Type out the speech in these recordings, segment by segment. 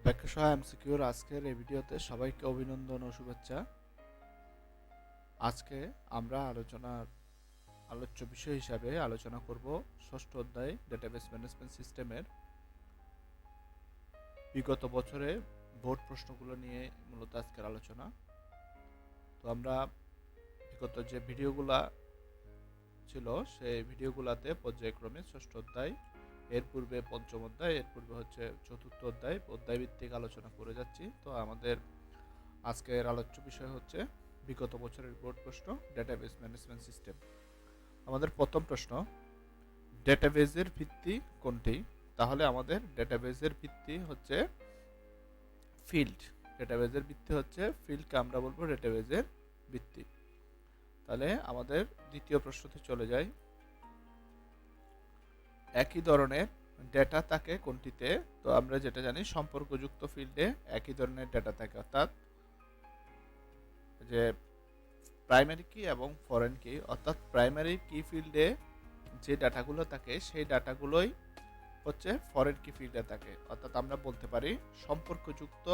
ব্যাখ্যা সহ এমসিকিউর আজকের এই ভিডিওতে সবাইকে অভিনন্দন ও শুভেচ্ছা। আজকে আমরা আলোচ্য বিষয় হিসাবে আলোচনা করব ষষ্ঠ অধ্যায় ডেটাবেস ম্যানেজমেন্ট সিস্টেমের বিগত বছরে বোর্ড প্রশ্নগুলো নিয়ে মূলত আজকের আলোচনা। তো আমরা বিগত যে ভিডিওগুলা ছিল সেই ভিডিওগুলাতে পর্যায়ক্রমে ষষ্ঠ অধ্যায়, এর পূর্বে পঞ্চম অধ্যায়, এর পূর্বে হচ্ছে চতুর্থ অধ্যায় ভিত্তিক আলোচনা করে যাচ্ছি। তো আমাদের আজকের আলোচ্য বিষয় হচ্ছে বিগত বছরের বোর্ড প্রশ্ন, ডেটাবেস ম্যানেজমেন্ট সিস্টেম। আমাদের প্রথম প্রশ্ন, ডেটাবেজের ভিত্তি কোনটি? তাহলে আমাদের ডেটাবেজের ভিত্তি হচ্ছে ফিল্ড। ডেটাবেজের ভিত্তি হচ্ছে ফিল্ডকে আমরা বলবো ডেটাবেজের ভিত্তি। তাহলে আমাদের দ্বিতীয় প্রশ্নতে চলে যাই। একই ধরনের ডেটা থাকে কোনটিতে? তো আমরা যেটা জানি সম্পর্কযুক্ত ফিল্ডে একই ধরনের ডেটা থাকে, অর্থাৎ যে প্রাইমারি কি এবং ফরেন কি, অর্থাৎ প্রাইমারি কি ফিল্ডে যে ডাটাগুলো থাকে সেই ডাটাগুলোই হচ্ছে ফরেন কি ফিল্ডে থাকে। অর্থাৎ আমরা বলতে পারি সম্পর্কযুক্ত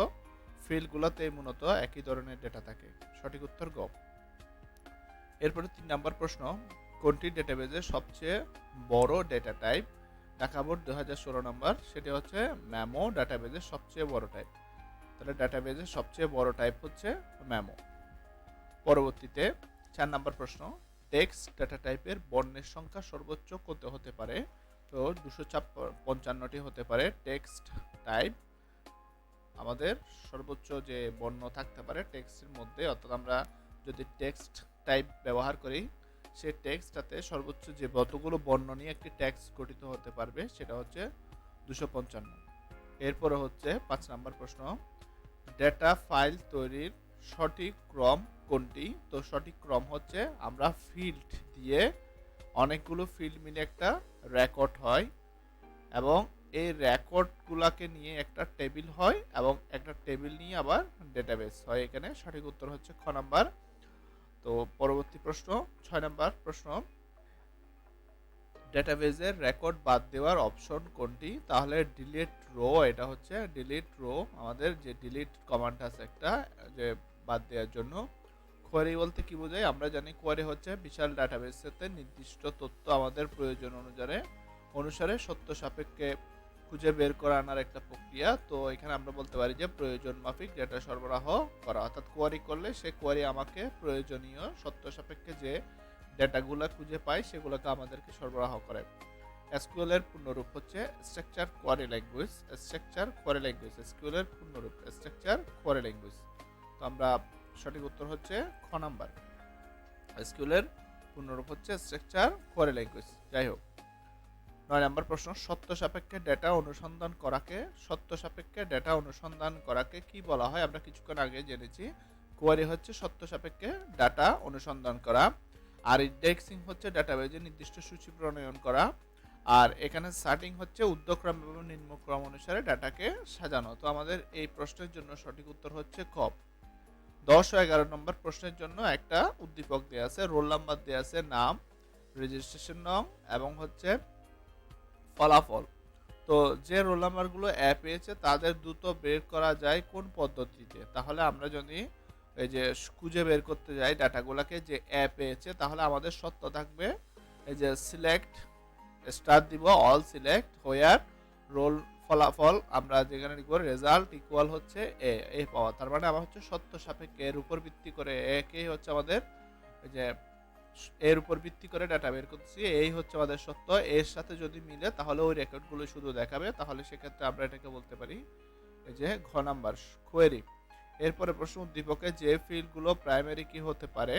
ফিল্ডগুলোতে মূলত একই ধরনের ডেটা থাকে। সঠিক উত্তর গ। এরপরে 3 নম্বর প্রশ্ন, কোনটি ডেটাবেজের সবচেয়ে বড় ডেটা টাইপ? ঢাকা বোর্ড 2016 নম্বর, সেটি হচ্ছে মেমো ডাটাবেজের সবচেয়ে বড় টাইপ। তাহলে ডাটাবেজের সবচেয়ে বড় টাইপ হচ্ছে মেমো। পরবর্তীতে 4 নম্বর প্রশ্ন, টেক্সট ডাটা টাইপের বর্ণের সংখ্যা সর্বোচ্চ কত হতে পারে? তো 255টি হতে পারে টেক্সট টাইপ। আমাদের সর্বোচ্চ যে বর্ণ থাকতে পারে টেক্সটের মধ্যে, অর্থাৎ আমরা যদি টেক্সট টাইপ ব্যবহার করি সেই টেক্সটটাতে সর্বোচ্চ যে যতগুলো বর্ণ নিয়ে একটি টেক্সট গঠিত হতে পারবে সেটা হচ্ছে 255। এরপরে হচ্ছে 5 নম্বর প্রশ্ন, ডেটা ফাইল তৈরির সঠিক ক্রম কোনটি? তো সঠিক ক্রম হচ্ছে আমরা ফিল্ড দিয়ে অনেকগুলো ফিল্ড মিলে একটা রেকর্ড হয় এবং এই রেকর্ডগুলোকে নিয়ে একটা টেবিল হয় এবং একটা টেবিল নিয়ে আবার ডেটাবেস হয়। এখানে সঠিক উত্তর হচ্ছে খ নাম্বার। তো পরবর্তী প্রশ্ন 6 নম্বর প্রশ্ন, ডেটাবেজের রেকর্ড বাদ দেওয়ার অপশন কোনটি? তাহলে ডিলিট রো, এটা হচ্ছে ডিলিট রো। আমাদের যে ডিলিট কমান্ড আছে একটা যে বাদ দেওয়ার জন্য। কোয়ারি বলতে কি বোঝায়? আমরা জানি কোয়ারি হচ্ছে বিশাল ডাটাবেসেতে নির্দিষ্ট তথ্য আমাদের প্রয়োজন অনুসারে সত্য সাপেক্ষে খুঁজে বের করে আনার একটা প্রক্রিয়া। তো এখানে আমরা বলতে পারি যে প্রয়োজন মাফিক ডেটা সরবরাহ করা, অর্থাৎ কোয়ারি করলে সে কোয়ারি আমাকে প্রয়োজনীয় সত্য সাপেক্ষে যে ডেটাগুলো খুঁজে পাই সেগুলোকে আমাদেরকে সরবরাহ করে। এসকিউএল এর পূর্ণরূপ হচ্ছে স্ট্রাকচার কোয়ারি ল্যাঙ্গুয়েজ। এসকিউএল এর পূর্ণরূপ স্ট্রাকচার কোয়ারি ল্যাঙ্গুয়েজ। তো আমরা সঠিক উত্তর হচ্ছে খ নাম্বার, এসকিউএল এর পূর্ণরূপ হচ্ছে স্ট্রাকচার কোয়ারি ল্যাঙ্গুয়েজ। যাই হোক, 9 নম্বর প্রশ্ন, সত্য সাপেক্ষে ডেটা অনুসন্ধান করাকে কি বলা হয়? আমরা কিছুক্ষণ আগে জেনেছি কোয়ারি হচ্ছে সত্য সাপেক্ষে ডাটা অনুসন্ধান করা, আর ইন্ডেক্সিং হচ্ছে ডাটাবেজে নির্দিষ্ট সূচি প্রণয়ন করা, আর এখানে সার্টিং হচ্ছে ঊর্ধ্বক্রম এবং নিম্নক্রম অনুসারে ডাটাকে সাজানো। তো আমাদের এই প্রশ্নের জন্য সঠিক উত্তর হচ্ছে খ। 10 ও 11 নম্বর প্রশ্নের জন্য একটা উদ্দীপক দেওয়া আছে, রোল নাম্বার দেওয়া আছে, নাম, রেজিস্ট্রেশন নং এবং হচ্ছে ফলাফল। তো যে রোল নাম্বারগুলো পেয়েছে তাদের দ্রুত বের করা যায় কোন পদ্ধতিতে? তাহলে আমরা যদি এই যে খুঁজে বের করতে যাই ডাটাগুলোকে যে পেয়েছে, তাহলে আমাদের সত্য থাকবে এই যে সিলেক্ট স্টার দিব, অল সিলেক্ট হোয়ার রোল ফলাফল আমরা যেখানে লিখব রেজাল্ট ইকুয়াল হচ্ছে এ পাওয়া। তার মানে আমার হচ্ছে সত্য সাপেক্ষে এর উপর ভিত্তি করে একেই হচ্ছে আমাদের যে এর উপর ভিত্তি করে ডাটা বের করতেছি, এই হচ্ছে আমাদের সত্য। এর সাথে যদি মিলে তাহলে ওই রেকর্ডগুলো শুধু দেখাবে, তাহলে সেক্ষেত্রে আমরা এটাকে বলতে পারি এই যে ঘ নাম্বার কোয়েরি। এরপরে প্রশ্ন, উদ্দীপকে যে ফিল্ডগুলো প্রাইমারি কি হতে পারে?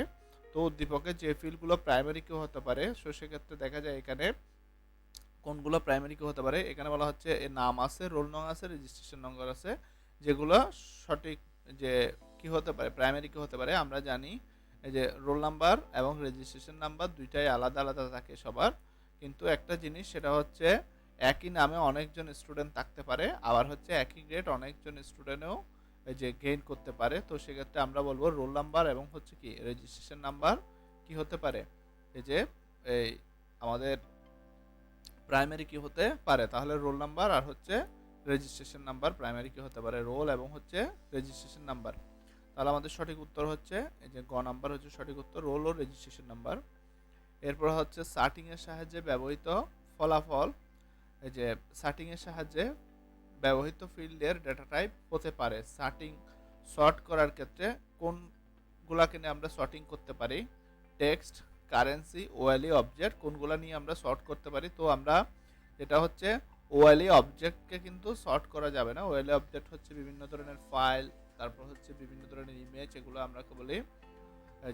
তো উদ্দীপকে যে ফিল্ডগুলো প্রাইমারি কি হতে পারে সেক্ষেত্রে দেখা যায় এখানে কোনগুলো প্রাইমারি কি হতে পারে। এখানে বলা হচ্ছে এর নাম আছে, রোল নং আছে, রেজিস্ট্রেশন নম্বর আছে, যেগুলো সঠিক যে কি হতে পারে প্রাইমারি কি হতে পারে। আমরা জানি এই যে রোল নাম্বার এবং রেজিস্ট্রেশন নাম্বার দুইটাই আলাদা আলাদা থাকে সবার, কিন্তু একটা জিনিস সেটা হচ্ছে একই নামে অনেকজন স্টুডেন্ট থাকতে পারে, আবার হচ্ছে একই গ্রেড অনেকজন স্টুডেন্টও এই যে গেইন করতে পারে। তো সেক্ষেত্রে আমরা বলবো রোল নাম্বার এবং হচ্ছে কি রেজিস্ট্রেশন নাম্বার কি হতে পারে এই যে এই আমাদের প্রাইমারি কি হতে পারে। তাহলে রোল নাম্বার আর হচ্ছে রেজিস্ট্রেশন নাম্বার, প্রাইমারি কি হতে পারে রোল এবং হচ্ছে রেজিস্ট্রেশন নাম্বার। তাহলে আমাদের সঠিক উত্তর হচ্ছে এই যে গ নাম্বার হচ্ছে সঠিক উত্তর, রোল ও রেজিস্ট্রেশন নাম্বার। এরপর হচ্ছে সার্টিং এর সাহায্যে ব্যবহৃত ফলাফল, এই যে সার্টিং এর সাহায্যে ব্যবহৃত ফিল্ডের ডেটা টাইপ হতে পারে। সর্ট করার ক্ষেত্রে কোনগুলাকে নিয়ে আমরা সর্টিং করতে পারি? টেক্সট, কারেন্সি, ওএলই অবজেক্ট, কোনগুলা নিয়ে আমরা সর্ট করতে পারি? তো আমরা এটা হচ্ছে ওএলই অবজেক্টকে কিন্তু সর্ট করা যাবে না। ওএলই অবজেক্ট হচ্ছে বিভিন্ন ধরনের ফাইল, তারপর হচ্ছে বিভিন্ন ধরনের ইমেজ, এগুলো আমরা বলি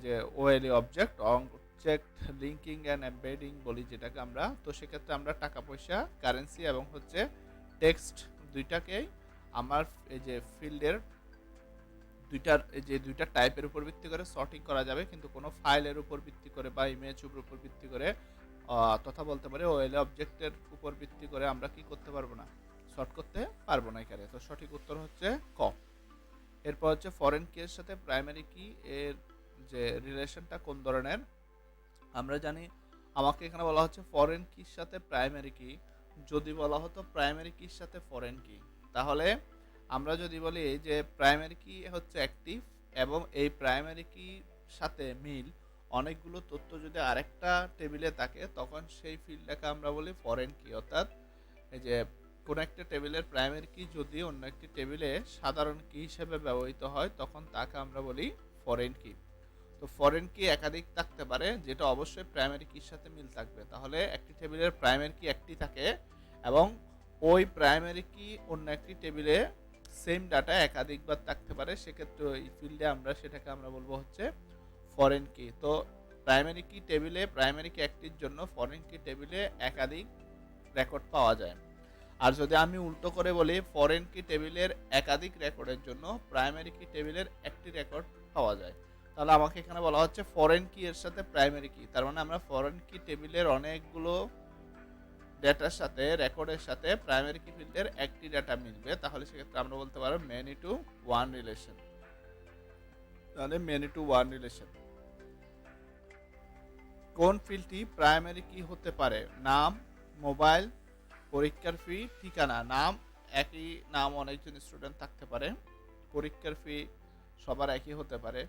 যে ওএলই অবজেক্ট লিঙ্কিং অ্যান্ড এমবেডিং বলি যেটাকে আমরা। তো সেক্ষেত্রে আমরা টাকা পয়সা, কারেন্সি এবং হচ্ছে টেক্সট দুইটাকেই আমার এই যে ফিল্ডের দুইটা টাইপের উপর ভিত্তি করে সর্টিং করা যাবে, কিন্তু কোনো ফাইলের উপর ভিত্তি করে বা ইমেজের উপর ভিত্তি করে তথা বলতে পারে ওএলই অবজেক্টের উপর ভিত্তি করে আমরা কি করতে পারবো না, সর্ট করতে পারবো না এখানে। তো সঠিক উত্তর হচ্ছে ক। এরপর হচ্ছে ফরেন কি এর সাথে প্রাইমারি কি এর যে রিলেশনটা কোন ধরনের? আমরা জানি আমাকে এখানে বলা হচ্ছে ফরেন কির সাথে প্রাইমারি কি। যদি বলা হতো প্রাইমারি কির সাথে ফরেন কি, তাহলে আমরা যদি বলি যে প্রাইমারি কি হচ্ছে অ্যাক্টিভ এবং এই প্রাইমারি কি সাথে মিল অনেকগুলো তথ্য যদি আরেকটা টেবিলে থাকে, তখন সেই ফিল্ডটাকে আমরা বলি ফরেন কি। অর্থাৎ এই যে কোন একটা টেবিলের প্রাইমারি কি যদি অন্য একটি টেবিলে সাধারণ কি হিসেবে ব্যবহৃত হয়, তখন তাকে আমরা বলি ফরেন কি। তো ফরেন কি একাধিক থাকতে পারে, যেটা অবশ্যই প্রাইমারি কির সাথে মিল থাকবে। তাহলে একটি টেবিলের প্রাইমারি কি একটি থাকে এবং ওই প্রাইমারি কি অন্য একটি টেবিলে সেম ডাটা একাধিকবার থাকতে পারে, সেক্ষেত্রে ওই ফিল্ডে আমরা সেটাকে আমরা বলবো হচ্ছে ফরেন কি। তো প্রাইমারি কি টেবিলে প্রাইমারি কি একটির জন্য ফরেন কি টেবিলে একাধিক রেকর্ড পাওয়া যায়। আর যদি আমি উল্টো করে বলি ফরেন কি টেবিলের একাধিক রেকর্ডের জন্য প্রাইমারি কি টেবিলের একটি রেকর্ড পাওয়া যায়, তাহলে আমাকে এখানে বলা হচ্ছে ফরেন কি এর সাথে প্রাইমারি কি। তার মানে আমরা ফরেন কি টেবিলের অনেকগুলো ডেটার সাথে রেকর্ডের সাথে প্রাইমারি কি ফিল্ডের একটি ডেটা মিলবে, তাহলে সেক্ষেত্রে আমরা বলতে পারবো মেনি টু ওয়ান রিলেশন। তাহলে মেনি টু ওয়ান রিলেশন। কোন ফিল্ডটি প্রাইমারি কি হতে পারে? নাম, মোবাইল, পরীক্ষার ফি, ঠিকানা। নাম একই নাম অনেকজন স্টুডেন্ট থাকতে পারে, পরীক্ষার ফি সবার একই হতে পারে,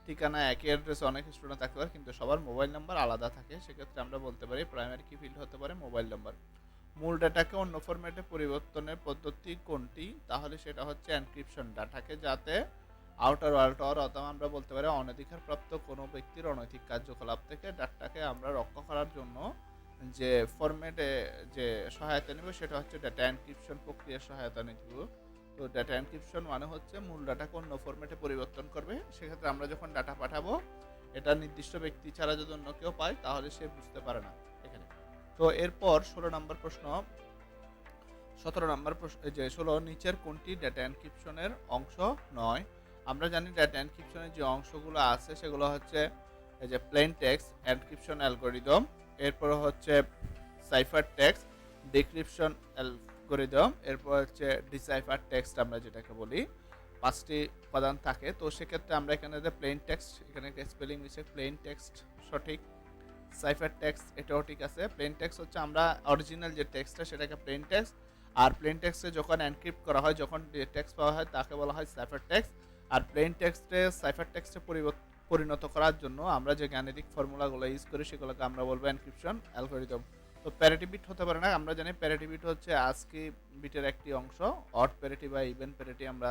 ঠিকানা একই অ্যাড্রেসে অনেক স্টুডেন্ট থাকতে পারে কিন্তু সবার মোবাইল নাম্বার আলাদা থাকে, সেক্ষেত্রে আমরা বলতে পারি প্রাইমারি কি ফিল্ড হতে পারে মোবাইল নাম্বার। মূল ডাটাকে অন্য ফরম্যাটে পরিবর্তনের পদ্ধতি কোনটি? তাহলে সেটা হচ্ছে এনক্রিপশন। ডাটাকে যাতে আউটার ওয়ার্ল্ড অথবা আমরা বলতে পারি অনধিকারপ্রাপ্ত কোনো ব্যক্তির অনৈতিক কার্যকলাপ থেকে ডাটাকে আমরা রক্ষা করার জন্য যে ফরম্যাটে যে সহায়তা নেব সেটা হচ্ছে ডাটা এনক্রিপশন প্রক্রিয়ার সহায়তা নেব। তো ডাটা এনক্রিপশন মানে হচ্ছে মূল ডাটাকে অন্য ফরম্যাটে পরিবর্তন করবে। সেক্ষেত্রে আমরা যখন ডাটা পাঠাবো, এটা নির্দিষ্ট ব্যক্তি ছাড়া যদি অন্য কেউ পায় তাহলে সে বুঝতে পারে না এখানে। তো এরপর 16 নম্বর প্রশ্ন, 17 নম্বর প্রশ্ন যে 16, নিচের কোনটি ডাটা এনক্রিপশনের অংশ নয়? আমরা জানি ডাটা এনক্রিপশনের যে অংশগুলো আছে সেগুলো হচ্ছে এই যে প্লেন টেক্সট এনক্রিপশন অ্যালগরিদম, এরপর হচ্ছে সাইফার টেক্সট ডিক্রিপশন অ্যালগরিদম, এরপর হচ্ছে ডিসাইফার টেক্সট আমরা যেটাকে বলি। 5টি উপাদান থাকে। তো সেক্ষেত্রে আমরা এখানে যে প্লেন টেক্সট, এখানে একটা স্পেলিং মিস্টেক, প্লেন টেক্সট সঠিক, সাইফার টেক্সট এটাও ঠিক আছে। প্লেন টেক্সট হচ্ছে আমরা অরিজিনাল যে টেক্সটটা সেটাকে প্লেন টেক্সট, আর প্লেন টেক্সটে যখন এনক্রিপ্ট করা হয়, যখন টেক্সট পাওয়া হয় তাকে বলা হয় সাইফার টেক্সট। আর প্লেন টেক্সটে সাইফার টেক্সটে পরিণত করার জন্য আমরা যে গাণিতিক ফর্মুলাগুলো ইউজ করি সেগুলোকে আমরা বলবো এনক্রিপশন অ্যালগরিদম। তো প্যারিটি বিট হতে পারে না। আমরা জানি প্যারিটি বিট হচ্ছে আজকে বিটের একটি অংশ। অড প্যারিটি বা ইভেন প্যারিটি আমরা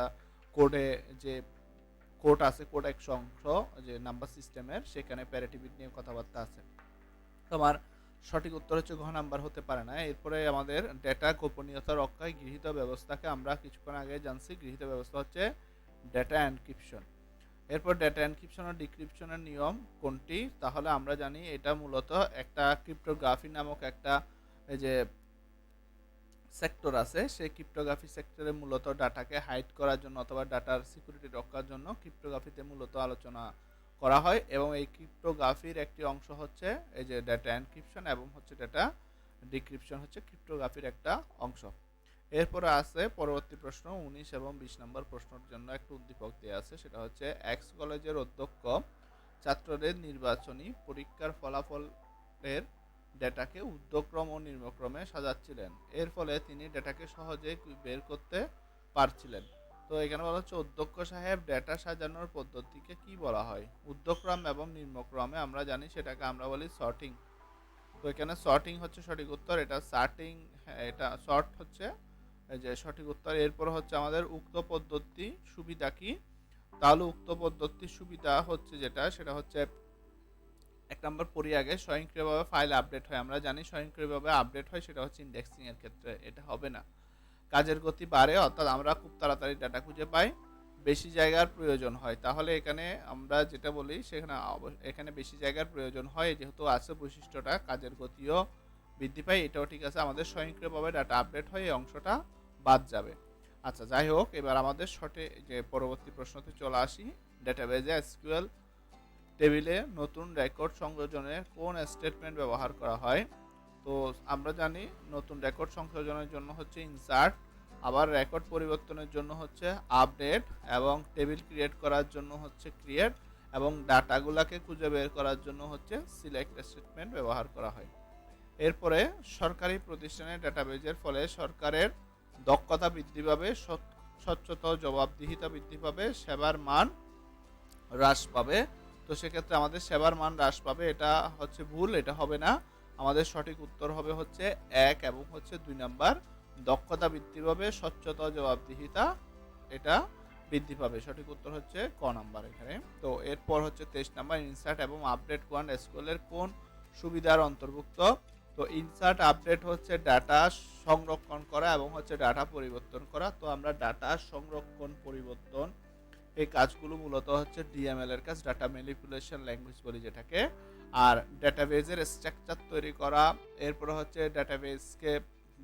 কোডে যে কোড আছে, কোড এক অংশ যে নাম্বার সিস্টেমের, সেখানে প্যারিটি বিট নিয়ে কথাবার্তা আছে। তোমার সঠিক উত্তর হচ্ছে ঘ নাম্বার হতে পারে না। এরপরে আমাদের ডেটা গোপনীয়তা রক্ষায় গৃহীত ব্যবস্থাকে আমরা কিছুক্ষণ আগে জানছি। গৃহীত ব্যবস্থা হচ্ছে ডেটা এনক্রিপশন। এরপর ডেটা এনক্রিপশন ও ডিক্রিপশনের নিয়ম কোনটি? তাহলে আমরা জানি এটা মূলত একটা ক্রিপ্টোগ্রাফি নামক একটা এই যে সেক্টর আছে, সেই ক্রিপ্টোগ্রাফি সেক্টরে মূলত ডাটাকে হাইড করার জন্য অথবা ডাটার সিকিউরিটি রক্ষার জন্য ক্রিপ্টোগ্রাফিতে মূলত আলোচনা করা হয়, এবং এই ক্রিপ্টোগ্রাফির একটি অংশ হচ্ছে এই যে ডেটা এনক্রিপশন এবং হচ্ছে ডেটা ডিক্রিপশন হচ্ছে ক্রিপ্টোগ্রাফির একটা অংশ। এরপরে আছে পরবর্তী প্রশ্ন 19 এবং 20 নম্বর প্রশ্নের জন্য একটু উদ্দীপক দেওয়া আছে, সেটা হচ্ছে এক্স কলেজের অধ্যক্ষ ছাত্রদের নির্বাচনী পরীক্ষার ফলাফলের ডেটাকে ঊর্ধ্বক্রম ও নিম্নক্রমে সাজাচ্ছিলেন। এর ফলে তিনি ডেটাকে সহজেই বের করতে পারছিলেন। তো এখানে বলা হচ্ছে অধ্যক্ষ সাহেব ডেটা সাজানোর পদ্ধতিকে কি বলা হয়? ঊর্ধ্বক্রম এবং নিম্নক্রমে আমরা জানি সেটাকে আমরা বলি সর্টিং। তো এখানে সর্টিং হচ্ছে সঠিক উত্তর, এটা সার্টিং, এটা শর্ট হচ্ছে এই যে সঠিক উত্তর। এরপর হচ্ছে আমাদের উক্ত পদ্ধতি সুবিধা কি? তাহলে উক্ত পদ্ধতির সুবিধা হচ্ছে যেটা, সেটা হচ্ছে 1 নম্বর পড়ি আগে, স্বয়ংক্রিয়ভাবে ফাইল আপডেট হয়। আমরা জানি স্বয়ংক্রিয়ভাবে আপডেট হয়, সেটা হচ্ছে ইন্ডেক্সিং এর ক্ষেত্রে, এটা হবে না। কাজের গতি বাড়ে, অর্থাৎ আমরা খুব তাড়াতাড়ি ডাটা খুঁজে পাই। বেশি জায়গার প্রয়োজন হয়, তাহলে এখানে আমরা যেটা বলি সেখানে এখানে বেশি জায়গার প্রয়োজন হয়, যেহেতু আছে বৈশিষ্ট্যটা, কাজের গতিও বৃদ্ধি পায়, এটাও ঠিক আছে। আমাদের স্বয়ংক্রিয়ভাবে ডাটা আপডেট হয়, এই অংশটা বাদ যাবে। আচ্ছা, যাই হোক, এবার আমাদের যে পরবর্তী প্রশ্নতে চলে আসি। ডেটাবেজে এসকিউএল টেবিলে নতুন রেকর্ড সংযোজনে কোন স্টেটমেন্ট ব্যবহার করা হয়? তো আমরা জানি নতুন রেকর্ড সংযোজনের জন্য হচ্ছে ইনসার্ট, আবার রেকর্ড পরিবর্তনের জন্য হচ্ছে আপডেট, এবং টেবিল ক্রিয়েট করার জন্য হচ্ছে ক্রিয়েট, এবং ডাটাগুলোকে খুঁজে বের করার জন্য হচ্ছে সিলেক্ট স্টেটমেন্ট ব্যবহার করা হয়। এরপরে সরকারি প্রতিষ্ঠানে ডেটাবেজের ফলে সরকারের দক্ষতা বৃদ্ধি পাবে, স্বচ্ছতা ও জবাবদিহিতা বৃদ্ধি পাবে, সেবার মান হ্রাস পাবে। তো সেক্ষেত্রে আমাদের সেবার মান হ্রাস পাবে, এটা হচ্ছে ভুল, এটা হবে না। আমাদের সঠিক উত্তর হবে হচ্ছে 1 এবং হচ্ছে 2 নাম্বার। দক্ষতা বৃদ্ধি পাবে, স্বচ্ছতা ও জবাবদিহিতা এটা বৃদ্ধি পাবে। সঠিক উত্তর হচ্ছে ক নাম্বার এখানে। তো এরপর হচ্ছে 23 নাম্বার, ইনসার্ট এবং আপডেট কোয়ান্ট এসকিউএলের কোন সুবিধার অন্তর্ভুক্ত? তো ইনসার্ট আপডেট হচ্ছে ডাটা সংরক্ষণ করা এবং হচ্ছে ডাটা পরিবর্তন করা। তো আমরা ডাটা সংরক্ষণ পরিবর্তন এই কাজগুলো মূলত হচ্ছে ডিএমএল এর কাজ, ডাটা ম্যানিপুলেশন ল্যাঙ্গুয়েজ বলি যেটাকে। আর ডেটাবেজের স্ট্রাকচার তৈরি করা, এরপর হচ্ছে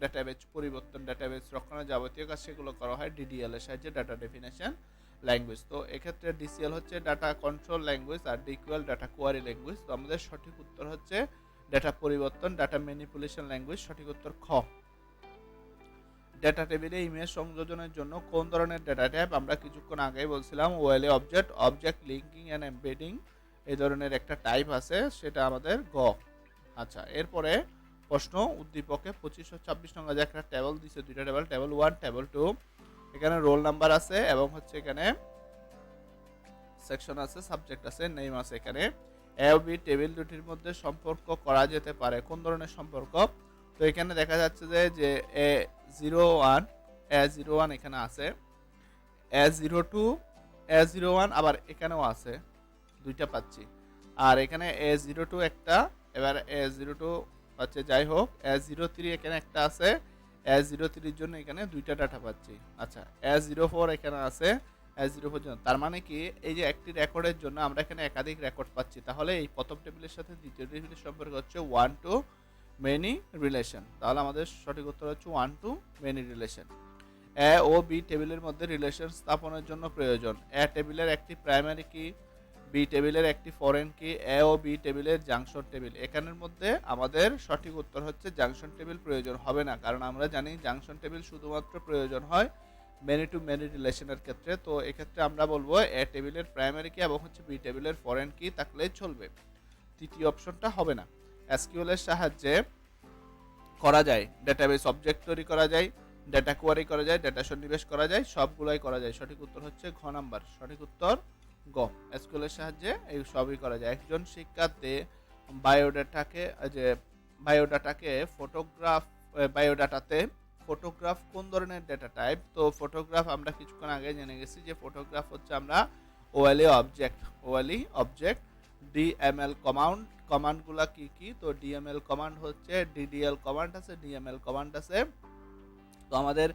ডেটাবেজ পরিবর্তন, ডেটাবেজ রক্ষণের যাবতীয় কাজ সেগুলো করা হয় ডিডিএল এর সাহায্যে, ডাটা ডেফিনেশন ল্যাঙ্গুয়েজ। তো এক্ষেত্রে ডিসিএল হচ্ছে ডাটা কন্ট্রোল ল্যাঙ্গুয়েজ, আর ডিকিউএল ডাটা কোয়ারি ল্যাঙ্গুয়েজ। তো আমাদের সঠিক উত্তর হচ্ছে ডাটা পরিবর্তন, ডাটা ম্যানিপুলেশন ল্যাঙ্গুয়েজ। সঠিক উত্তর খ। ডেটা টেবিলে ইমেজ সংযোজনের জন্য কোন ধরনের ডেটা টাইপ? আমরা কিছুক্ষণ আগেই বলছিলাম OLE object, object linking and embedding, এই ধরনের একটা টাইপ আছে, সেটা আমাদের গ। আচ্ছা, এরপরে প্রশ্ন উদ্দীপকে 25 ও 26 নং যে একটা টেবিল দিছে, দুইটা টেবিল, টেবিল 1 টেবিল 2, এখানে রোল নাম্বার আছে এবং হচ্ছে এখানে সেকশন আছে, সাবজেক্ট আছে, নেম আছে। এখানে এ ও বি টেবিল দুটির মধ্যে সম্পর্ক করা যেতে পারে, কোন ধরনের সম্পর্ক? তো এখানে দেখা যাচ্ছে যে A01 এখানে আছে, A02 A01 আবার এখানেও আছে, দুইটা পাচ্ছি। আর এখানে A02 একটা, এবার A02 হচ্ছে, যাই হোক, A03 এখানে একটা আছে, A03 এর জন্য এখানে দুইটা ডাটা পাচ্ছি। আচ্ছা, A04 এখানে আছে, A04 জন্য, তার মানে কি এই যে একটি রেকর্ডের জন্য আমরা এখানে একাধিক রেকর্ড পাচ্ছি। তাহলে এই প্রথম টেবিলের সাথে দ্বিতীয় টেবিলের সম্পর্ক হচ্ছে 1 to many রিলেশন। তাহলে আমাদের সঠিক উত্তর হচ্ছে 1 to many রিলেশন। এ ও বি টেবিলের মধ্যে রিলেশন স্থাপনের জন্য প্রয়োজন এ টেবিলের একটি প্রাইমারি কি, বি টেবিলের একটি ফরেন কি, এ ও বি টেবিলের জাংশন টেবিল। এখানের মধ্যে আমাদের সঠিক উত্তর হচ্ছে জাংশন টেবিল প্রয়োজন হবে না, কারণ আমরা জানি জাংশন টেবিল শুধুমাত্র প্রয়োজন হয় মেনি টু মেনি রিলেশনের ক্ষেত্রে। তো এক্ষেত্রে আমরা বলবো এ টেবিলের প্রাইমারি কি এবং হচ্ছে বি টেবিলের ফরেন কি থাকলেই চলবে, তৃতীয় অপশনটা হবে না। এসকিউএল এর সাহায্যে করা যায় ডেটাবেস অবজেক্ট তৈরি করা যায়, ডেটা কোয়ারি করা যায়, ডেটা সন্নিবেশ করা যায়, সবগুলাই করা যায়। সঠিক উত্তর হচ্ছে ঘ নাম্বার। সঠিক উত্তর গ। এসকিউএল এর সাহায্যে এই সবই করা যায়। একজন শিক্ষার্থী বায়োডাটাকে বায়োডাটাতে ফটোগ্রাফ কোন ধরনের ডেটা টাইপ? তো ফটোগ্রাফ আমরা কিছুক্ষণ আগে জেনে গেছি যে ফটোগ্রাফ হচ্ছে আমরা ওএলএ অবজেক্ট। ডিএমএল কমান্ডগুলা কি কি? তো ডিএমএল কমান্ড হচ্ছে, ডিডিএল কমান্ড আছে, ডিএমএল কমান্ড আছে। তো আমাদের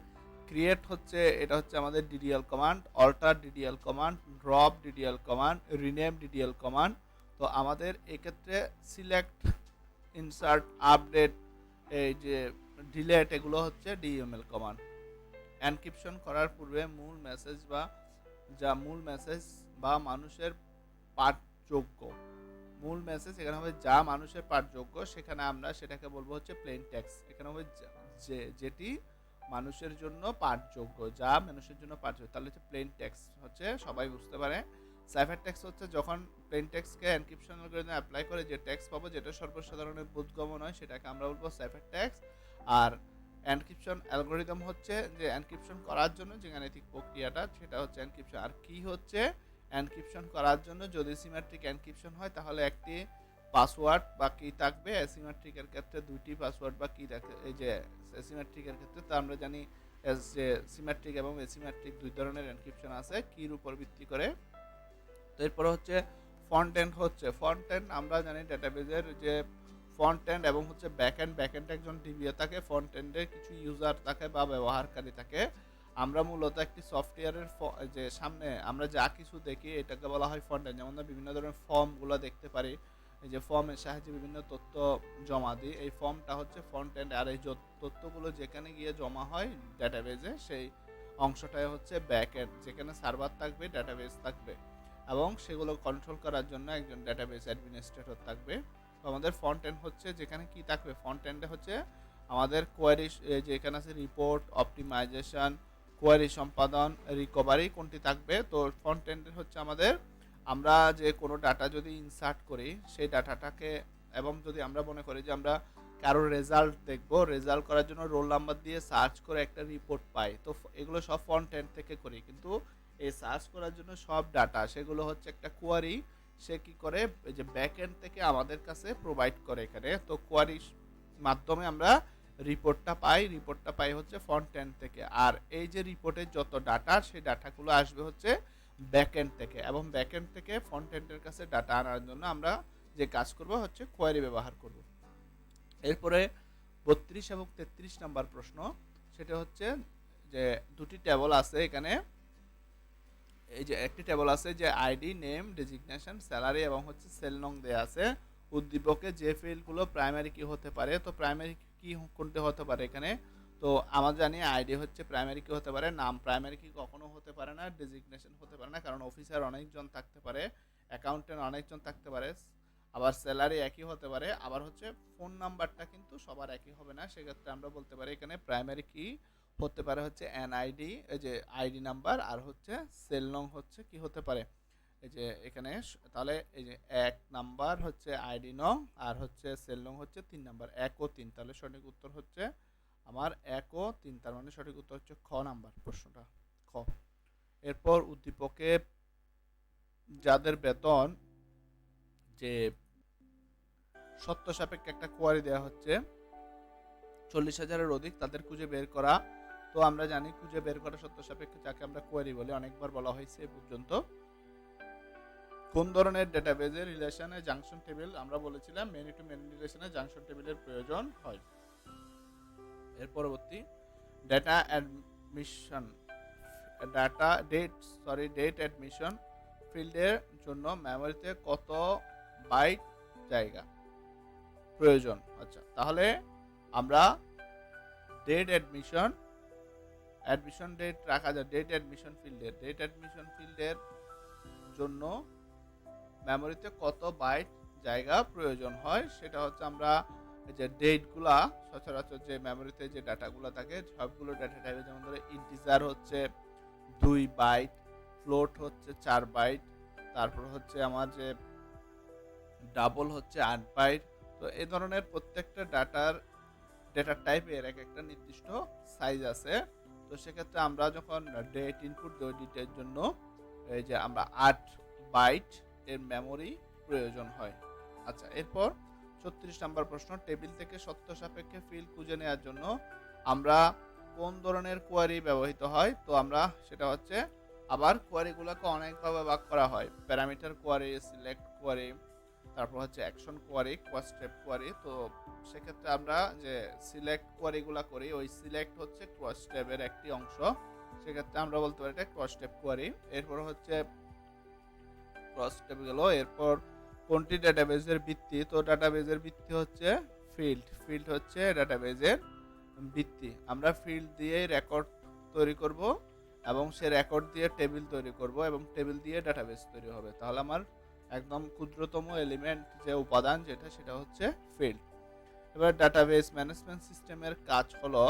ক্রিয়েট হচ্ছে, এটা হচ্ছে আমাদের DDL command, alter DDL command, drop DDL command, rename DDL command. তো আমাদের এক্ষেত্রে সিলেক্ট, ইনসার্ট, আপডেট, এই যে ডিলেট, এগুলো হচ্ছে ডিএমএল কমান্ড। এনক্রিপশন করার পূর্বে মূল মেসেজ বা মানুষের পাঠযোগ্য, মূল মেসেজ এখানে হবে যা মানুষের পাঠযোগ্য, সেখানে আমরা সেটাকে বলবো হচ্ছে প্লেন টেক্সট। এখানে হবে যেটি মানুষের জন্য পাঠযোগ্য, যা মানুষের জন্য পাঠযোগ্য, তাহলে হচ্ছে প্লেন টেক্সট হচ্ছে, সবাই বুঝতে পারে। সাইফার টেক্সট হচ্ছে যখন প্লেন টেক্সটকে এনক্রিপশন অ্যালগরিদম অ্যাপ্লাই করে যে টেক্সট পাবো যেটা সর্বসাধারণের বোধগম্য নয় সেটাকে আমরা বলবো সাইফার টেক্সট। আর এনক্রিপশন অ্যালগরিদম হচ্ছে যে এনক্রিপশন করার জন্য যে গাণিতিক প্রক্রিয়াটা সেটা হচ্ছে এনক্রিপশন। আর কি হচ্ছে এনক্রিপশন করার জন্য যদি সিমেট্রিক এনক্রিপশন হয় তাহলে একটি পাসওয়ার্ড বা কি থাকবে, অ্যাসিমেট্রিকের ক্ষেত্রে দুইটি পাসওয়ার্ড বা কি থাকে। এই যে অ্যাসিমেট্রিকের ক্ষেত্রে তো আমরা জানি যে সিমেট্রিক এবং অ্যাসিমেট্রিক দুই ধরনের এনক্রিপশন আছে কির উপর ভিত্তি করে। তো এরপরে হচ্ছে ফ্রন্ট এন্ড। আমরা জানি ডেটাবেজের যে ফ্রন্ট এন্ড এবং হচ্ছে ব্যাক এন্ড একজন ডিবিএ থাকে, ফ্রন্ট এন্ডে কিছু ইউজার থাকে বা ব্যবহারকারী থাকে। আমরা মূলত একটি সফটওয়্যারের যে সামনে আমরা যা কিছু দেখি এটাকে বলা হয় ফ্রন্ট এন্ড। যেমন বিভিন্ন ধরনের ফর্মগুলো দেখতে পারি, এই যে ফর্মের সাহায্যে বিভিন্ন তথ্য জমা দিই, এই ফর্মটা হচ্ছে ফ্রন্ট এন্ড। আর এই তথ্যগুলো যেখানে গিয়ে জমা হয় ডেটাবেজে সেই অংশটাই হচ্ছে ব্যাক এন্ড, যেখানে সার্ভার থাকবে, ডেটাবেস থাকবে এবং সেগুলো কন্ট্রোল করার জন্য একজন ডেটাবেস অ্যাডমিনিস্ট্রেটর থাকবে। তো আমাদের ফ্রন্ট এন্ড হচ্ছে যেখানে কি থাকবে, ফ্রন্ট এন্ডে হচ্ছে আমাদের কোয়ারি, যে এখানে আছে রিপোর্ট, অপটিমাইজেশন, কোয়ারি সম্পাদন, রিকভারি কোনটি থাকবে। তো ফ্রন্ট এন্ডে হচ্ছে আমাদের আমরা যে কোনো ডাটা যদি ইনসার্ট করি সেই ডাটাটাকে, এবং যদি আমরা মনে করি যে আমরা কারোর রেজাল্ট দেখবো, রেজাল্ট করার জন্য রোল নাম্বার দিয়ে সার্চ করে একটা রিপোর্ট পাই, তো এগুলো সব ফ্রন্ট এন্ড থেকে করি। কিন্তু এই সার্চ করার জন্য সব ডাটা সেগুলো হচ্ছে একটা কোয়ারি, সে কি করে এই যে ব্যাক এন্ড থেকে আমাদের কাছে প্রোভাইড করে এখানে। তো কোয়ারির মাধ্যমে আমরা রিপোর্টটা পাই হচ্ছে ফ্রন্ট এন্ড থেকে। আর এই যে রিপোর্টের যত ডাটা সেই ডাটাগুলো আসবে হচ্ছে ব্যাক এন্ড থেকে, এবং ব্যাক এন্ড থেকে ফ্রন্ট এন্ডের কাছে ডাটা আনার জন্য আমরা যে কাজ করব হচ্ছে কোয়ারি ব্যবহার করব। এরপরে 32 এবং 33 নাম্বার প্রশ্ন, সেটা হচ্ছে যে দুটি টেবল আছে এখানে। এই যে একটি টেবল আছে যে আইডি, নেম, ডেজিগনেশন, স্যালারি এবং হচ্ছে সেল নং দেয়া আছে। উদ্দীপকে যে ফিল্ডগুলো প্রাইমারি কি হতে পারে, তো প্রাইমারি কি কোনটি হতে পারে এখানে। তো আমরা জানি আইডি হচ্ছে প্রাইমারি কি হতে পারে, নাম প্রাইমারি কি কখনো হতে পারে না, ডেজিগনেশন হতে পারে না কারণ অফিসার অনেকজন থাকতে পারে, অ্যাকাউন্টেন্ট অনেকজন থাকতে পারে, আবার স্যালারি একই হতে পারে, আবার হচ্ছে ফোন নাম্বারটা কিন্তু সবার একই হবে না। সেক্ষেত্রে আমরা বলতে পারি এখানে প্রাইমারি কি হতে পারে হচ্ছে এনআইডি, এই যে আইডি নাম্বার, আর হচ্ছে সেল নং হচ্ছে কি হতে পারে, এই যে এখানে তাহলে এই যে 1 নাম্বার হচ্ছে আইডি নং, আর হচ্ছে সেল নং হচ্ছে 3 নাম্বার, 1 ও 3। তাহলে সঠিক উত্তর হচ্ছে আমার 1 ও 3, তার মানে সঠিক উত্তর হচ্ছে খ নাম্বার প্রশ্নটা, খ। এরপর উদ্দীপকে যাদের বেতন যে সত্য সাপেক্ষে একটা কোয়ারি দেওয়া হচ্ছে 40,000-এর অধিক তাদের খুঁজে বের করা। তো আমরা জানি খুঁজে বের করা সত্য সাপেক্ষে যাকে আমরা কোয়ারি বলি, অনেকবার বলা হয়েছে এ পর্যন্ত। কোন ধরনের ডেটাবেজের রিলেশনে জাংশন টেবিল, আমরা বলেছিলাম মেনি টু মেনি রিলেশনে জাংশন টেবিলের প্রয়োজন হয়। এর পরবর্তী ডেট অ্যাডমিশন ফিল্ডের জন্য মেমোরিতে কত বাইট জায়গা প্রয়োজন। আচ্ছা, তাহলে আমরা ডেট অ্যাডমিশন ডেট রাখা যায়, ডেট অ্যাডমিশন ফিল্ডের জন্য মেমোরিতে কত বাইট জায়গা প্রয়োজন হয়, সেটা হচ্ছে আমরা যে ডেটগুলা সচরাচর যে মেমোরিতে যে ডাটাগুলো থাকে সবগুলো ডাটা টাইপে, যেমন ধরে ইন্টিজার হচ্ছে 2 বাইট, ফ্লোট হচ্ছে 4 বাইট, তারপর হচ্ছে আমার যে ডাবল হচ্ছে 8 বাইট। তো এই ধরনের প্রত্যেকটা ডেটা টাইপের এক একটা নির্দিষ্ট সাইজ আছে। তো সেক্ষেত্রে আমরা যখন ডেট ইনপুট দিই ডেটের জন্য এই যে আমরা 8 বাইট এর মেমোরি প্রয়োজন হয়। আচ্ছা, এরপর 36 নম্বর প্রশ্ন, টেবিল থেকে সত্য সাপেক্ষে ফিল্ড খুঁজে নেওয়ার জন্য আমরা কোন ধরনের কোয়ারি ব্যবহৃত হয়। তো আমরা সেটা হচ্ছে আবার কোয়ারিগুলোকে অনেকভাবে ভাগ করা হয়, প্যারামিটার কোয়ারি, সিলেক্ট কোয়ারি, তারপর হচ্ছে action query, cross step query. তো সেক্ষেত্রে আমরা যে সিলেক্ট কোয়ারিগুলো করি ওই সিলেক্ট হচ্ছে ক্রস স্টেপের একটি অংশ, সেক্ষেত্রে আমরা বলতে পারি এটা ক্রস স্টেপ কোয়ারি। এরপর হচ্ছে ক্রস স্টেপ গেল। এরপর কোনটি ডাটাবেজের ভিত্তি, তো ডাটাবেজের ভিত্তি হচ্ছে ফিল্ড হচ্ছে ডাটাবেজের ভিত্তি। আমরা ফিল্ড দিয়ে রেকর্ড তৈরি করব এবং সে রেকর্ড দিয়ে টেবিল তৈরি করব এবং টেবিল দিয়ে ডাটাবেস তৈরি হবে। তাহলে আমার একদম ক্ষুদ্রতম এলিমেন্ট যে উপাদান যেটা সেটা হচ্ছে ফিল্ড। এবার ডাটাবেস ম্যানেজমেন্ট সিস্টেমের কাজ হলো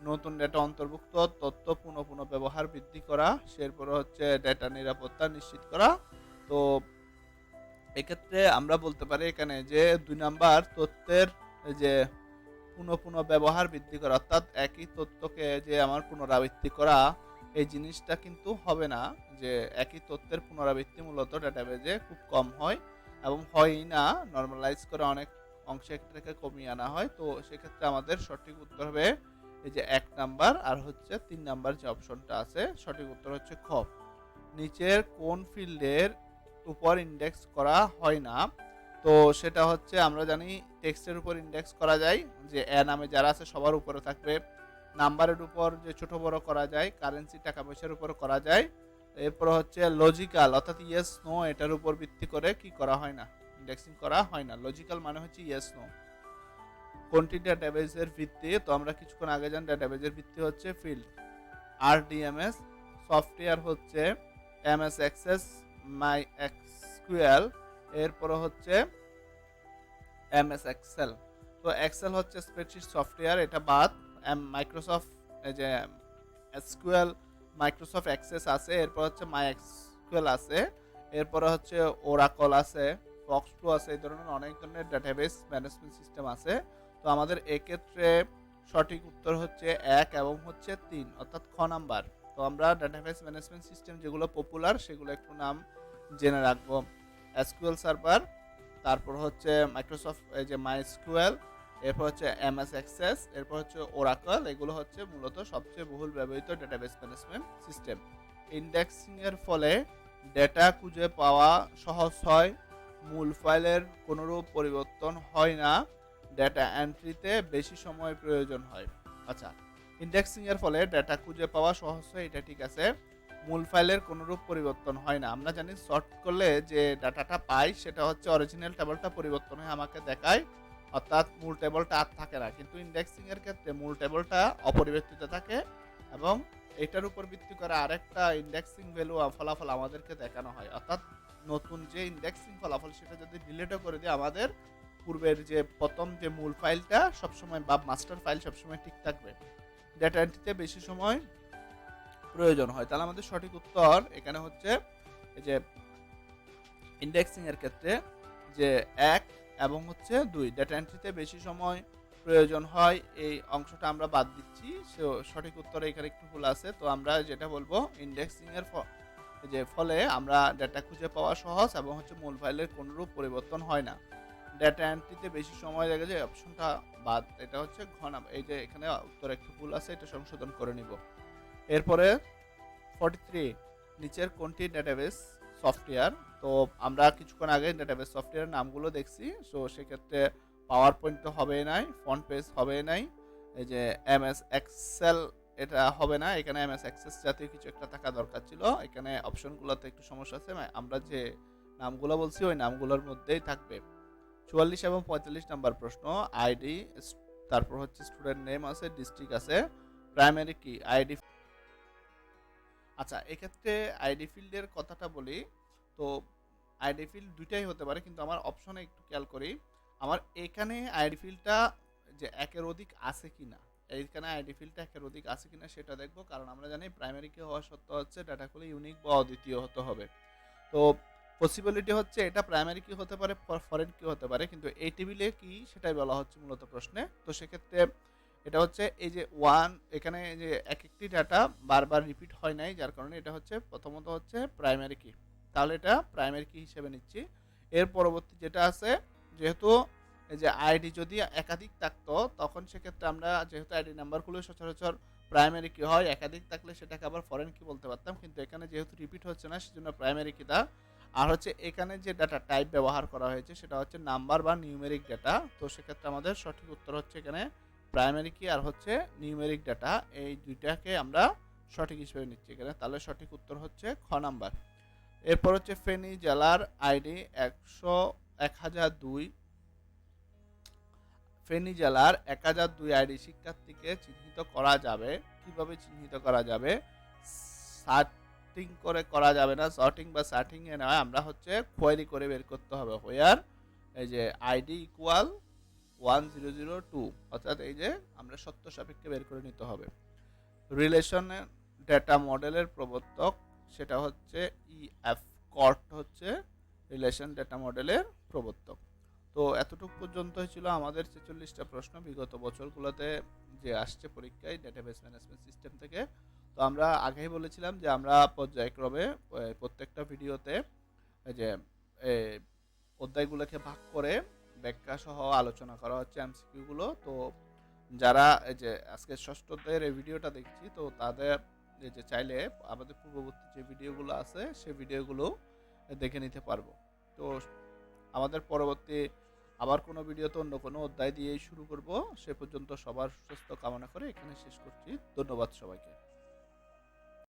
নতুন ডেটা অন্তর্ভুক্ত তথ্য পুনঃ ব্যবহার বৃদ্ধি করা, এরপর হচ্ছে ডেটা নিরাপত্তা নিশ্চিত করা তো এক্ষেত্রে আমরা বলতে পারি এখানে যে 2 নাম্বার তথ্যের এই যে পুনঃ ব্যবহার বৃদ্ধি করা, অর্থাৎ একই তথ্যকে যে আমার পুনরাবৃত্তি করা, এই জিনিসটা কিন্তু হবে না। যে একই তথ্যের পুনরাবৃত্তি মূলত ডাটাবেজে খুব কম হয় এবং হয়ই না, নর্মালাইজ করে অনেক অংশে এটাকে কমিয়ে আনা হয়। তো সেক্ষেত্রে আমাদের সঠিক উত্তর হবে এই যে 1 নাম্বার আর হচ্ছে 3 নাম্বার যে অপশনটা আছে, সঠিক উত্তর হচ্ছে খ। নিচের কোন ফিল্ডের উপর ইন্ডেক্স করা হয় না? তো সেটা হচ্ছে আমরা জানি টেক্সটের উপর ইন্ডেক্স করা যায়, যে এ নামে যারা আছে সবার উপরে থাকবে। নাম্বারের উপর যে ছোট বড় করা যায়, কারেন্সি টাকা পয়সার উপর করা যায়। এরপর হচ্ছে লজিক্যাল অর্থাৎ ইয়েস নো, এটার উপর ভিত্তি করে কি করা হয় না, ইন্ডেক্সিং করা হয় না। লজিক্যাল মানে হচ্ছে ইয়েস নো। কোনটি ডেটাবেজের ভিত্তি? তো আমরা কিছুক্ষণ আগে জানি ডেটাবেজের ভিত্তি হচ্ছে ফিল্ড। RDMS সফটওয়্যার হচ্ছে MS অ্যাক্সেস, মাই এসকিউএল, এরপর হচ্ছে MS এক্সেল। তো এক্সেল হচ্ছে স্প্রেডশিট সফটওয়্যার, এটা বাদ। মাইক্রোসফট এই যে এসকিউএল, মাইক্রোসফট অ্যাক্সেস আছে, এরপর হচ্ছে মাই এসকিউএল আছে, এরপরে হচ্ছে ওরাকল আছে, ফক্স প্রো আছে, এই ধরনের অনেক ধরনের ডেটাবেস ম্যানেজমেন্ট সিস্টেম আছে। তো আমাদের এক্ষেত্রে সঠিক উত্তর হচ্ছে 1 এবং হচ্ছে 3, অর্থাৎ খ নাম্বার। তো আমরা ডেটাবেস ম্যানেজমেন্ট সিস্টেম যেগুলো পপুলার সেগুলো একটু নাম জেনে রাখবো। এসকিউএল সার্ভার, তারপর হচ্ছে মাইক্রোসফট এই যে মাইএসকিউএল, এরপর হচ্ছে MS অ্যাক্সেস, এরপর হচ্ছে ওরাকল, এগুলো হচ্ছে মূলত সবচেয়ে বহুল ব্যবহৃত ডেটাবেস ম্যানেজমেন্ট সিস্টেম। ইন্ডেক্সিং এর ফলে ডেটা খুঁজে পাওয়া সহজ হয়, মূল ফাইলের কোনোরূপ পরিবর্তন হয় না, ডেটা এন্ট্রিতে বেশি সময় প্রয়োজন হয়। আচ্ছা, ইন্ডেক্সিং এর ফলে ডেটা খুঁজে পাওয়া সহজ হয়, এটা ঠিক আছে। মূল ফাইলের কোনোরূপ পরিবর্তন হয় না, আমরা জানি সর্ট করলে যে ডাটাটা পাই সেটা হচ্ছে অরিজিনাল টেবলটা পরিবর্তন হয়ে আমাকে দেখায়, অর্থাৎ মূল টেবলটা আর থাকে না। কিন্তু ইন্ডেক্সিং এর ক্ষেত্রে মূল টেবলটা অপরিবর্তিত থাকে এবং এটার উপর ভিত্তি করে আরেকটা ইন্ডেক্সিং ভ্যালু ফলাফল আমাদেরকে দেখানো হয়, অর্থাৎ নতুন যে ইন্ডেক্সিং ফলাফল সেটা যদি ডিলিটও করে দিই, আমাদের পূর্বের যে প্রথম যে মূল ফাইলটা সবসময় বা মাস্টার ফাইল সবসময় ঠিক থাকবে। ডেটা এন্ট্রিতে বেশি সময় প্রয়োজন হয়। তাহলে আমাদের সঠিক উত্তর এখানে হচ্ছে এই যে ইন্ডেক্সিং এর ক্ষেত্রে যে 1 এবং হচ্ছে 2, ডেটা এন্ট্রিতে বেশি সময় প্রয়োজন হয়, এই অংশটা আমরা বাদ দিচ্ছি। সো সঠিক উত্তর এখানে একটু ভুল আছে। তো আমরা যেটা বলবো ইন্ডেক্সিং এর যে ফলে আমরা ডেটা খুঁজে পাওয়া সহজ এবং হচ্ছে মূল ফাইলের কোনরূপ পরিবর্তন হয় না, ডেটা এন্ট্রিতে বেশি সময় লাগে, যে অপশনটা বাদ, এটা হচ্ছে ঘ নাম্বার। এই যে এখানে উত্তর একটু ভুল আছে, এটা সংশোধন করে নিব। এরপরে 43, নিচের কোনটি ডেটাবেস সফটওয়্যার? তো আমরা কিছুক্ষণ আগে ডেটাবেস সফটওয়্যারের নামগুলো দেখছি। সো সেক্ষেত্রে পাওয়ার পয়েন্ট তো হবে নাই, ফ্রন্ট পেজ হবে নাই, এই যে MS এক্সেল এটা হবে না, এখানে MS অ্যাক্সেস জাতীয় কিছু একটা থাকা দরকার ছিল। এখানে অপশনগুলোতে একটু সমস্যা আছে, আমরা যে নামগুলো বলছি ওই নামগুলোর মধ্যেই থাকবে। 44 এবং 45 নাম্বার প্রশ্ন, আইডি, তারপর হচ্ছে স্টুডেন্ট নেম আছে, ডিস্ট্রিক্ট আছে, প্রাইমারি কি, আইডি। আচ্ছা, এক্ষেত্রে আইডি ফিল্ডের কথাটা বলি। তো আইডি ফিল্ড দুইটাই হতে পারে, কিন্তু আমার অপশনে একটু খেয়াল করি, আমার এখানে আইডি ফিল্ডটা যে একের অধিক আছে কিনা, এইখানে আইডি ফিল্ডটা একের অধিক আছে কিনা সেটা দেখবো। কারণ আমরা জানি প্রাইমারি কি হওয়া সত্ত্বেও হচ্ছে ডাটাগুলো ইউনিক বা অদ্বিতীয় হতে হবে। তো পসিবিলিটি হচ্ছে এটা প্রাইমারি কি হতে পারে, ফরেন কি হতে পারে, কিন্তু এই টেবিলে কি সেটাই বলা হচ্ছে মূলত প্রশ্নে। তো সেক্ষেত্রে এটা হচ্ছে এই যে 1, এখানে যে এক একটি ডাটা বারবার রিপিট হয় নাই, যার কারণে এটা হচ্ছে প্রথমত হচ্ছে প্রাইমারি কি, তাহলে এটা প্রাইমারি কি হিসেবে নিচ্ছি। এর পরবর্তী যেটা আছে, যেহেতু এই যে আইডি যদি একাধিক থাকতো তখন সেক্ষেত্রে আমরা যেহেতু আইডি নাম্বারগুলো সচরাচর প্রাইমারি কি হয়, একাধিক থাকলে সেটাকে আবার ফরেন কি বলতে পারতাম, কিন্তু এখানে যেহেতু রিপিট হচ্ছে না সেজন্য প্রাইমারি কিটা। আর হচ্ছে এখানে যে ডাটা টাইপ ব্যবহার করা হয়েছে সেটা হচ্ছে নাম্বার বা নিউমেরিক ডাটা। তো সেক্ষেত্রে আমাদের সঠিক উত্তর হচ্ছে এখানে প্রাইমারি কি আর হচ্ছে নিউমেরিক ডাটা, এই দুইটাকে আমরা সঠিক হিসেবে নিচ্ছি এখানে। তাহলে সঠিক উত্তর হচ্ছে খ নাম্বার। এরপর হচ্ছে ফেনী জেলার আইডি 1002, ফেনী জেলার 1002 আইডি শিক্ষার্থীকে চিহ্নিত করা যাবে। কিভাবে চিহ্নিত করা যাবে? সার্টিং করে করা যাবে না, সর্টিং বা সার্টিং এ নয়, আমরা হচ্ছে কোয়েরি করে বের করতে হবে। হোয়ার এই যে আইডি ইকুয়াল 1002, অর্থাৎ এই যে আমরা সত্য সাপেক্ষে বের করে নিতে হবে। রিলেশনের ডেটা মডেলের প্রবর্তক সেটা হচ্ছে EF কর্ট হচ্ছে রিলেশন ডেটা মডেলের প্রবর্তক। তো এতটুকু পর্যন্তই ছিল আমাদের 46টা প্রশ্ন বিগত বছরগুলোতে যে আসছে পরীক্ষায় ডেটাবেস ম্যানেজমেন্ট সিস্টেম থেকে। তো আমরা আগেই বলেছিলাম যে আমরা পর্যায়ক্রমে প্রত্যেকটা ভিডিওতে এই যে অধ্যায়গুলোকে ভাগ করে ব্যাখ্যা সহ আলোচনা করা হচ্ছে এমসিকিউগুলো। তো যারা এই যে আজকে ষষ্ঠ অধ্যায়ের এই ভিডিওটা দেখছি, তো তাদের এই যে চাইলে আমাদের পূর্ববর্তী যে ভিডিওগুলো আছে সেই ভিডিওগুলো দেখে নিতে পারবো। তো আমাদের পরবর্তী আবার কোনো ভিডিওতে অন্য কোনো অধ্যায় দিয়েই শুরু করব। সে পর্যন্ত সবার সুস্বাস্থ্য কামনা করে এখানে শেষ করছি। ধন্যবাদ সবাইকে।